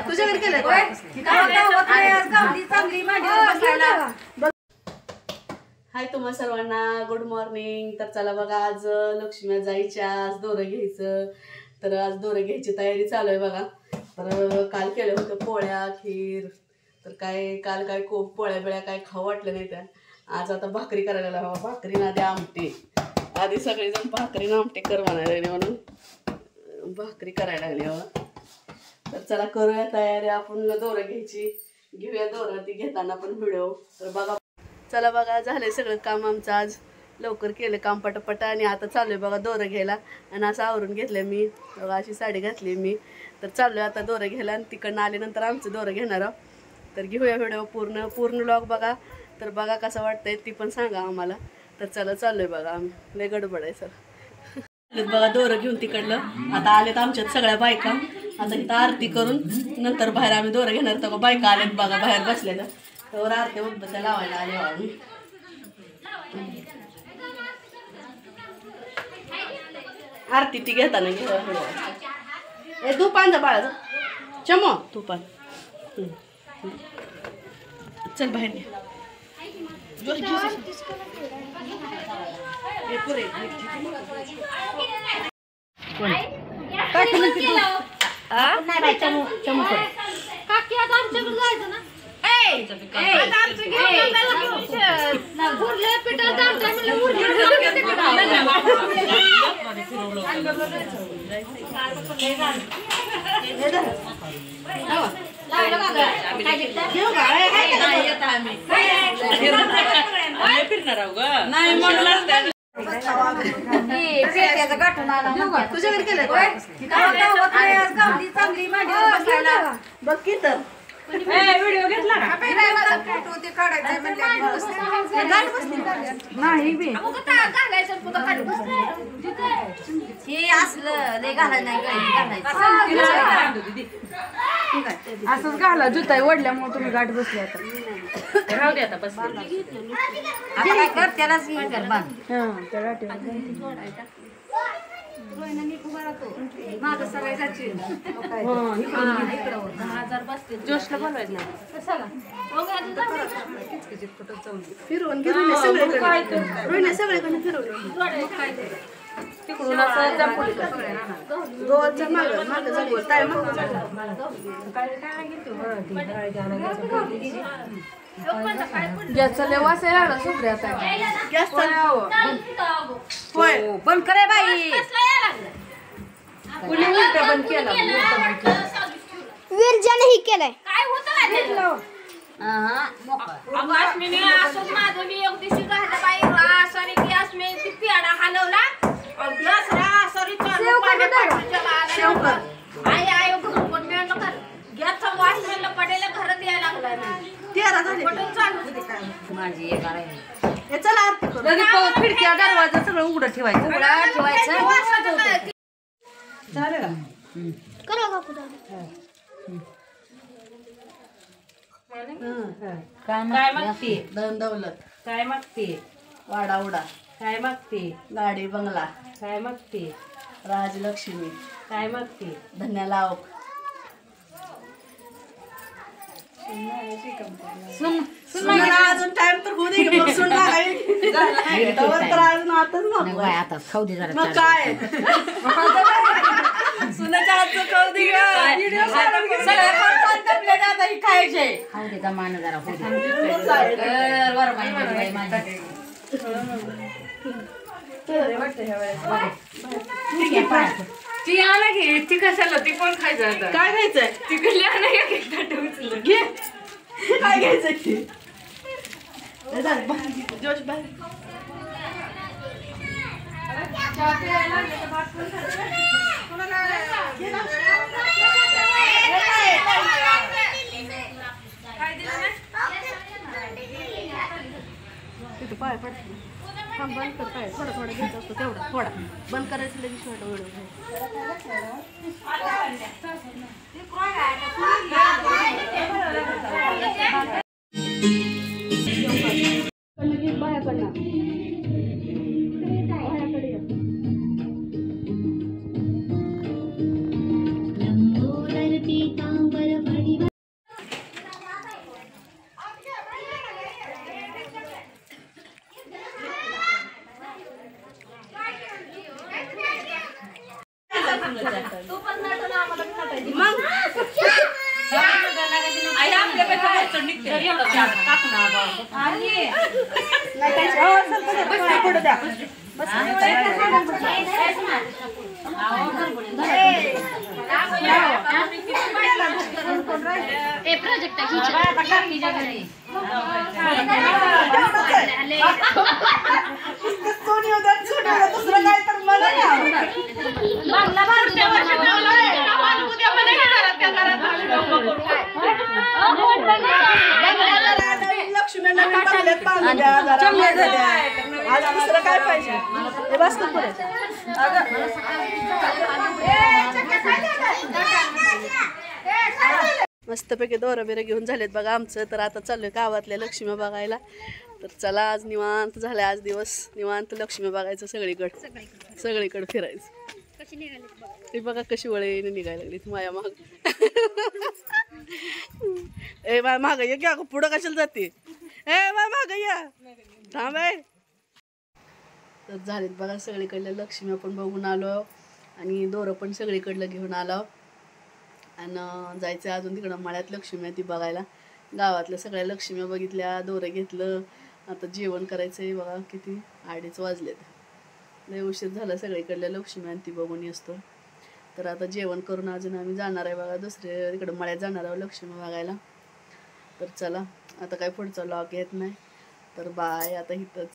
तुझ्याकडे केलं हाय तुम्हा सर्वांना गुड मॉर्निंग। तर चला बघा आज लक्ष्मी जायच्या, आज दोरं घ्यायचं, तर आज दोरं घ्यायची तयारी चालू आहे बघा। तर काल केलं होतं पोळ्या खीर, तर काल काय खूप पोळ्या बिळ्या काय खाऊ वाटलं नाही त्या। आज आता भाकरी करायला लावा, भाकरी ना द्या आमटी, आधी सगळेजण भाकरी ना आमटी कर म्हणायला लागले म्हणून भाकरी करायला लागली बाबा। तर चला करूया तयारी, आपण दोरं घ्यायची, घेऊया दोरं, ती घेताना पण व्हिडिओ। तर बघा चला बघा झालंय सगळं काम आमचं, आज लवकर केलं काम पटापट आणि आता चालू आहे बघा दोरं घ्यायला। आणि असं आवरून घेतलं मी बघा, अशी साडी घातली मी, तर चालू आहे आता दोरं घ्यायला आणि तिकडनं आल्यानंतर आमचं दोरं घेणार आहोत। तर घेऊया व्हिडिओ पूर्ण व्लॉग बघा, तर बघा कसं वाटतंय ती पण सांगा आम्हाला। तर चला चालू आहे बघा, आम्ही लय गडबड आहे सर बघा दोरं घेऊन तिकडलं। आता आलेत आमच्यात सगळ्या बायका, आता इथं आरती करून नंतर बाहेर आम्ही दोरं घेणार। तर बायका आलेत बघा बाहेर बसल्या, तर आरती उदबत्त्या लावायला आले आम्ही। आरती ती घेताना घे धूपांचा बाळा चमो धूपान चल बाहेर तुझ्याकडे केलं बघ की तर व्हिडिओ घेतला असंच घाला जुता वडल्यामुळे तुम्ही गाठ बसले आता राहू दे आता बस काय कर त्यालाच जोशला बोलवायचं फिरवून घेऊन सगळीकडे फिरवलं तिकडून गोवाच्या माग गॅसचा लय वास यायला सुटले आता गॅसचा होय बंद करे बाई कुणी उलट बंद केला वीरजाने ही केलंय काय होतं मी असंच माझं मी एक दिवशी घातलं बाई सॉरी गॅस मी ती पेडा हलवला आणि गॅस सॉरी आई आई पण मी म्हणलं गॅसचा वास म्हणलं पडेला घरात यायला लागला माझी चला खिडक्या दरवाजा सगळं उघडं ठेवायचं काय मागते धन दौलत, काय मागते वाडा उडा, काय मागते गाडी बंगला, काय मागते राजलक्ष्मी, काय मागते धन्या लाव अजून टाइम तर होऊ दे मग सुन अजून आता खाऊ दे जरा काय सुनाच्या हातचं खाऊ दे खायचे खाऊ दे मान जरा ती आला घे ती कशाला ती कोण खायचं आता काय खायचंय तिकडली आणा उचल घे काय घ्यायचं की जोश बाहेर तिथं पाय पडतो बंद कर काय थोडं घ्यायचं असतं तेवढा थोडा बंद करायचं लगेच छोटा व्हिडिओ बाहेर तू पण नटून आम्हाला बी नटायची. मग आई आपल्यापेक्षा वरचढ निघते. आणि लक्ष्मी नवीन टाकल्यात बांधून द्या जरा. आज दुसरं काय पाहिजे हे बस का पुढे. मस्तपैकी दोरं बिरं घेऊन झालेत बघा आमचं. तर आता चाललोय गावातल्या लक्ष्मी बघायला. तर चला आज निवांत झालाय. आज दिवस निवांत लक्ष्मी बघायचं सगळीकडे फिरायचं. ते बघा कशी वळेने निघायला लागली माया माग. ए माय माग ये घ्या पुढं कशाला जाते. ए माय माग या थांब. तर झालेत बघा सगळीकडल्या लक्ष्मी आपण बघून आलो आणि दोरं पण सगळीकडलं घेऊन आलो. आणि जायचं अजून तिकडं मळ्यात लक्ष्मी आहे ती बघायला. गावातल्या सगळ्या लक्ष्मी बघितल्या, दोरं घेतलं. आता जेवण करायचं आहे बघा. किती 2:30 वाजलेत. लय उशीर झाला सगळीकडल्या लक्ष्मी आणि ती बघून असतो. तर आता जेवण करून अजून आम्ही जाणार आहे बघा दुसरे तिकडं मळ्यात जाणार आहोत लक्ष्मी बघायला. तर चला आता काय पुढचा लॉग येत नाही. तर बाय आता इथंच.